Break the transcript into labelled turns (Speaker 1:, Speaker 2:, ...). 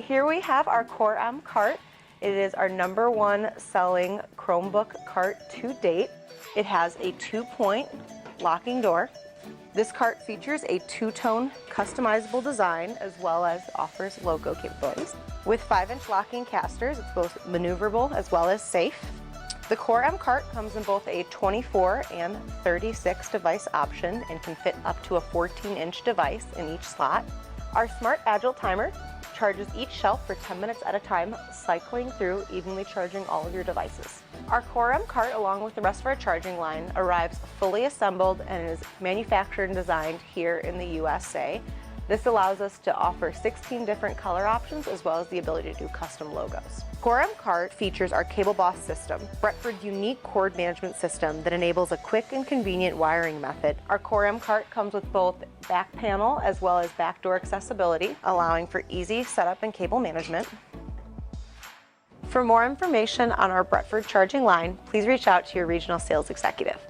Speaker 1: Here we have our Core M cart. It is our #1 selling Chromebook cart to date. It has a 2-point locking door. This cart features a 2-tone customizable design as well as offers logo capabilities. With 5-inch locking casters, it's both maneuverable as well as safe. The Core M cart comes in both a 24 and 36 device option and can fit up to a 14-inch device in each slot. Our Smart Agile timer charges each shelf for 10 minutes at a time, cycling through, evenly charging all of your devices. Our Core M cart, along with the rest of our charging line, arrives fully assembled and is manufactured and designed here in the USA. This allows us to offer 16 different color options as well as the ability to do custom logos. Core M cart features our Cable Boss system, Bretford's unique cord management system that enables a quick and convenient wiring method. Our Core M cart comes with both back panel as well as backdoor accessibility, allowing for easy setup and cable management. For more information on our Bretford charging line, please reach out to your regional sales executive.